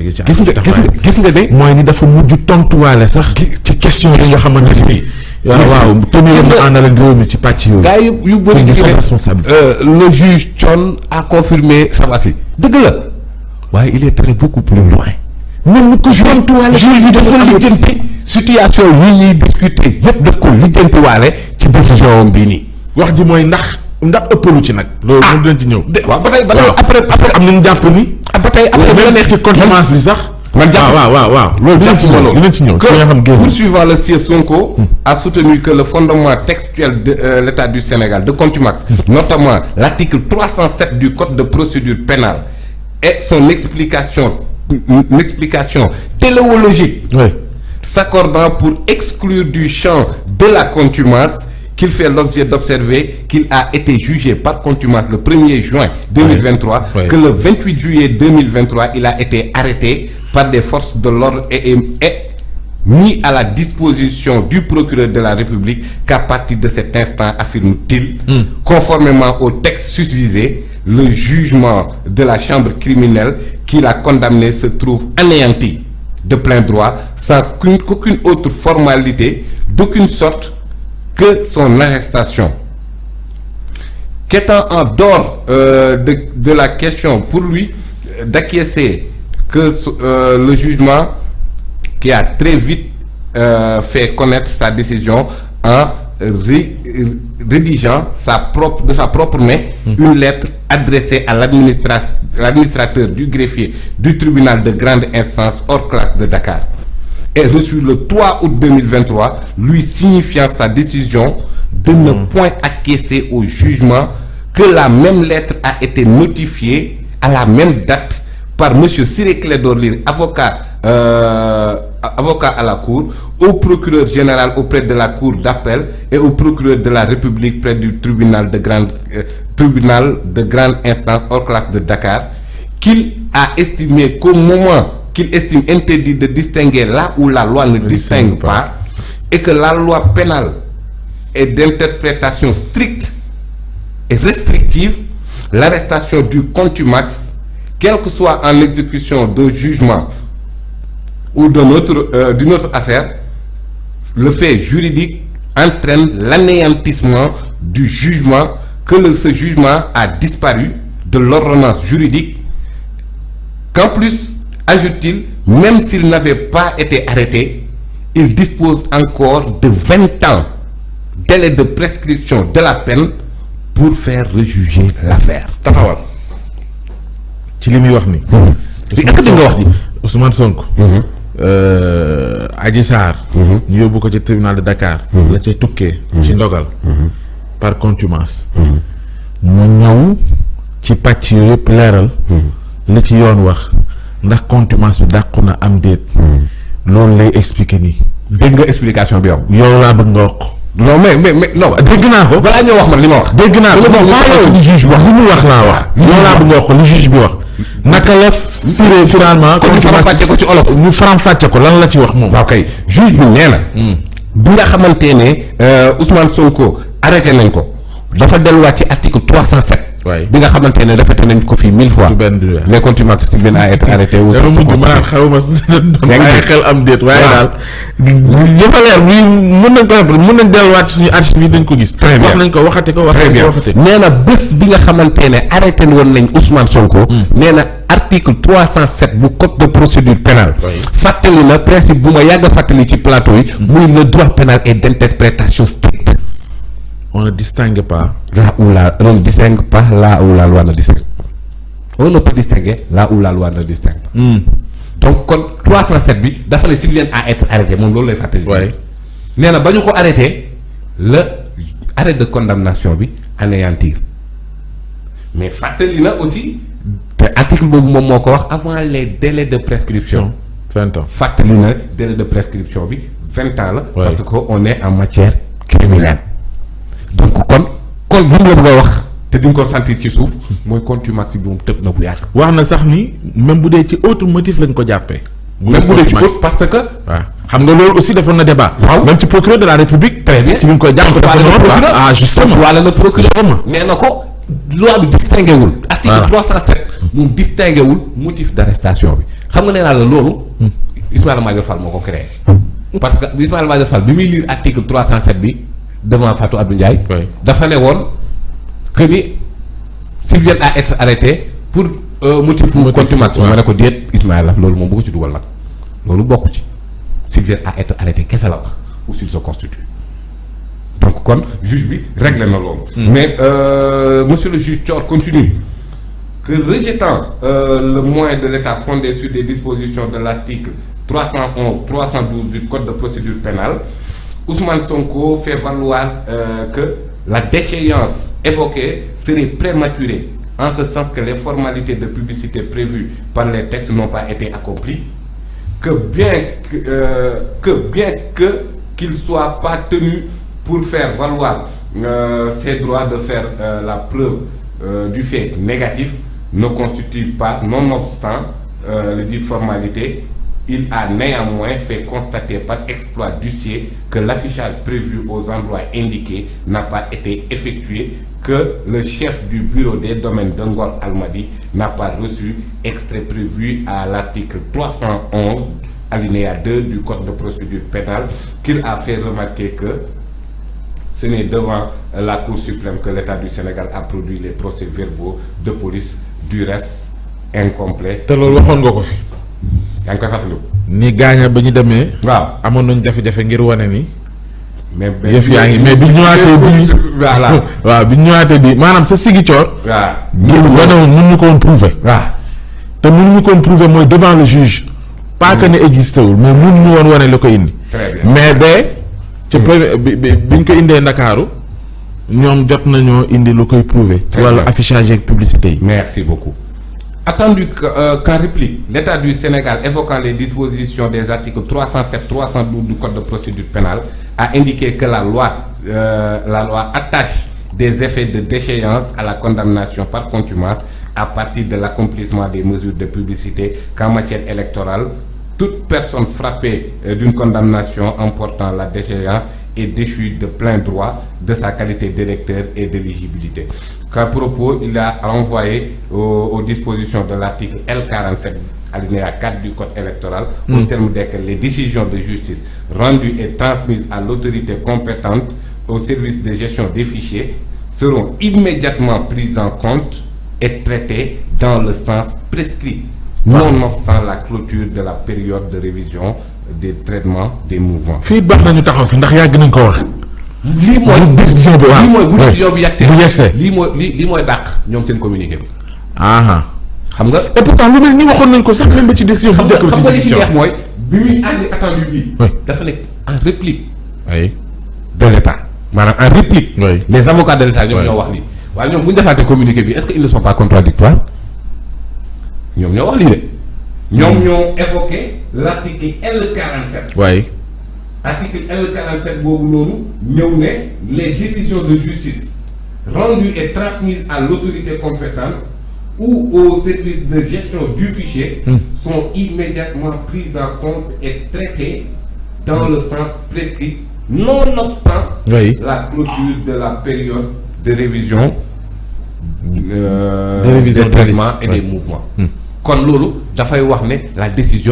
gis nga de. mooy ni dafa mujj tontuwaale sax. ci question yi nga xamante ni. waaw Tony la àndal ak réew mi ci pàcc yooyu. gars yu bëri ñu le juge Thion a confirmé Sabassi dëgg la waaye il est allé beaucoup plus loin. même ko tontuwaale. juge bi dafa lijjanti situation yi ñuy discuter yëpp daf ko lijjantiwaale ci décision bii nii. wax ji mooy ndax ëppalu ci nag. loolu moom dinañ ci ñëw. waaw ba tey après am nañu jàpp ni. ba tey après même neex ci contumace bi sax. man jàpp waaw loolu dinañ ci ñëw que poursuivant le sieur Sonko a soutenu que le fondement textuel de l'État du Sénégal de contumace, notamment l'article 307 du Code de procédure pénale et son explication téléologique, s'accordant pour exclure du champ de la contumace qu'il fait l'objet d'observer qu'il a été jugé par contumace le 1er juin 2023, que le 28 juillet 2023, il a été arrêté par des forces de l'ordre et mis à la disposition du procureur de la République qu'à partir de cet instant, affirme-t-il, conformément au texte susvisé, le jugement de la chambre criminelle qui l'a condamné se trouve anéanti de plein droit, sans qu'aucune autre formalité, d'aucune sorte, que son arrestation. Qu'étant en dehors de la question pour lui d'acquiescer que le jugement qui a très vite fait connaître sa décision en rédigeant de sa propre main une lettre adressée à l'administrateur du greffier du tribunal de grande instance hors classe de Dakar, est reçu le 3 août 2023, lui signifiant sa décision de ne point acquiescer au jugement, que la même lettre a été notifiée à la même date par monsieur Ciré Clédor Ly, avocat à la Cour, au procureur général auprès de la Cour d'appel et au procureur de la République près du tribunal de grande instance hors classe de Dakar, qu'il a estimé qu'au moment qu'il estime interdit de distinguer là où la loi ne distingue pas, et que la loi pénale est d'interprétation stricte et restrictive, l'arrestation du contumax, quel que soit en exécution d'un jugement ou d'une autre affaire, le fait juridique entraîne l'anéantissement du jugement, que ce jugement a disparu de l'ordonnance juridique, qu'en plus, ajoute-t-il, même s'il n'avait pas été arrêté, il dispose encore de 20 ans délai de prescription de la peine pour faire rejuger l'affaire. taxawal ci li muy wax ni. est-ce que nga wax ni Ousmane Sonko. Adji Sarr. ñu yóbbu ko ci tribunal de Dakar. la cay tukkee. ci ndogal. par contumace. mu ñëw ci pàcc yooyu yëpp leeral. li ci yoon wax. ndax contumace bi dàqu na am déet. loolu lay expliquer nii. dégg nga explication bi yow. yow laa bëgg nga wax. non mais non. dégg naa ko. balaa ñoo wax man li ma wax. dégg naa ko li juge wax li mu wax laa wax. yow laa bëgg nga wax ko li juge bi wax. naka la firee finalement. kon ñu faram fàcce ko ci olof. ñu faram fàcce ko lan la ci wax moom. waaw kay juge bi nee na. bi nga xamante ne Ousmane Sonko arrêté nañ ko. dafa delluwaat ci article 307. bi nga xamante ne répété nañ ko fii 1000 fois. les contumaces civiles à être arrêté. ay xel am déet waaye daal. yëpp a leer bii mën nañ delluwaat ci suñu archive yi dañ ko gis. très bien wax nañ ko waxate ko waxate. nee na bés bi nga xamante ne arrêté woon nañ Ousmane Sonko. nee na article 307 bu code de procédure pénale. fàttali na principe bu ma yàgg a fàttali ci plateau yi. muy le droit pénal est d'interprétation stricte. On ne distingue pas. On ne distingue pas là où la loi ne distingue. On ne peut distinguer là où la loi ne distingue pas. Donc kon 307 bi dafa ne s'il vient à être arrêté moom loolu lay fàttali. nee na ba ñu ko arrêté le arrêt de condamnation bi anéantir mais fàttali na aussi te article boobu moom moo ko wax avant les délais de prescription. 20 ans fàttali na délai de prescription bi 20 ans la. parce que on est en matière criminelle. donc kon bu mu la bëgg a wax te di nga ko sentir ci suuf mooy contumace bi moom tëb na bu yàgg. wax na sax ni même bu dee ci autre motif lañ ko jàppee. même bu dee ci autre parce que. waaw xam nga loolu aussi defoon na débat. waaw même ci procureur de la République. très bien ci bi nga koy jàpp dafa noonu. Justement wala le procureur nee na ko loi bi distingué wul. article 307 moom distingué wul motif d'arrestation bi xam nga nee naa la loolu. Ismaïla Madior Fall moo ko créé. parce que Ismaïla Madior Fall bi muy lire article 307 bi devant Fatou Abdou Ndiaye. dafa ne woon que ni s'ils viennent à être arrêtés pour motif contumace ma ne ko déet Ismaïla loolu moom bu ko ci dugal nag loolu bokku ci s'ils viennent à être arrêtés kese la wax ou s'ils se constituent donc kon juge bi réglé na loolu. mais monsieur le juge Thior continue que rejetant le moyen de l'État fondé sur des dispositions de l'article 311 312 du code de procédure pénale, Ousmane Sonko fait valoir que la déchéance évoquée serait prématurée en ce sens que les formalités de publicité prévues par les textes n'ont pas été accomplies, que bien qu'il soit pas tenu pour faire valoir ses droits de faire la preuve du fait négatif ne constitue pas, nonobstant les dites formalités, il a néanmoins fait constater par exploit d'huissier que l'affichage prévu aux endroits indiqués n'a pas été effectué, que le chef du bureau des domaines de Ngor Almadies n'a pas reçu extrait prévu à l'article 311 alinéa 2 du code de procédure pénale, qu'il a fait remarquer que ce n'est devant la Cour suprême que l'État du Sénégal a produit les procès-verbaux de police, du reste incomplet. te loolu waxoon nga ko fi. yaa ngi koy fàttaliku. ni gaaña ba ñu demee. waaw amoon nañ jafe-jafe ngir wane ni. mais yëf yaa ngi mais bi ñu ñëwaatee bi voilà waaw bi ñu ñëwaatee bi maanaam sa Ziguinchor. waaw ngir wane woon mun ñu ko woon prouver. waaw te mun ñu ko woon prouver mooy devant le juge. pas que ne existé wul mais mun ñu woon wane la ko indi. très bien mais ci premier biñ ko indee Ndakaaru ñoom jot nañoo indi lu koy prouver. ci wàllu affichage ak publicité yi. merci beaucoup. Attendu qu'en réplique, l'État du Sénégal, évoquant les dispositions des articles 307-312 du Code de procédure pénale, a indiqué que la loi attache des effets de déchéance à la condamnation par contumace à partir de l'accomplissement des mesures de publicité qu'en matière électorale, toute personne frappée d'une condamnation emportant la déchéance est déchue de plein droit de sa qualité d'électeur et d'éligibilité. Qu'à propos, il a renvoyé aux dispositions de l'article L47, alinéa 4 du Code électoral, au terme desquelles les décisions de justice rendues et transmises à l'autorité compétente au service de gestion des fichiers seront immédiatement prises en compte et traitées dans le sens prescrit, nonobstant la clôture de la période de révision des traitements des mouvements. fii baax nañu taxaw fi ndax yàgg nañ ko wax. lii mooy décision bi waaw lii mooy bu décision bi bu yegsee lii mooy dàq ñoom seen communiqué bi. xam nga. et pourtant lu mel ni waxoon nañ ko sax même ba ci décision bu njëkk xam nga li ci neex mooy bi muy andi attendu bi. dafa nekk en réplique. oui. de l'État maanaam en réplique. oui les avocats de l'État ñoom ñoo wax lii. waaye ñoom bu ñu defaatee communiqué bi est-ce que ils ne sont pas contradictoires ñoom ñoo wax lii de. ñoom ñoo évoqué l'article L47. oui. article L47 boobu noonu ñëw ne les décisions de justice rendues et transmises à l'autorité compétente ou au service de gestion du fichier sont immédiatement prises en compte et traitées dans le sens prescrit, nonobstant la clôture de la période de révision des traitements et des mouvements. kon loolu dafay wax ne la décision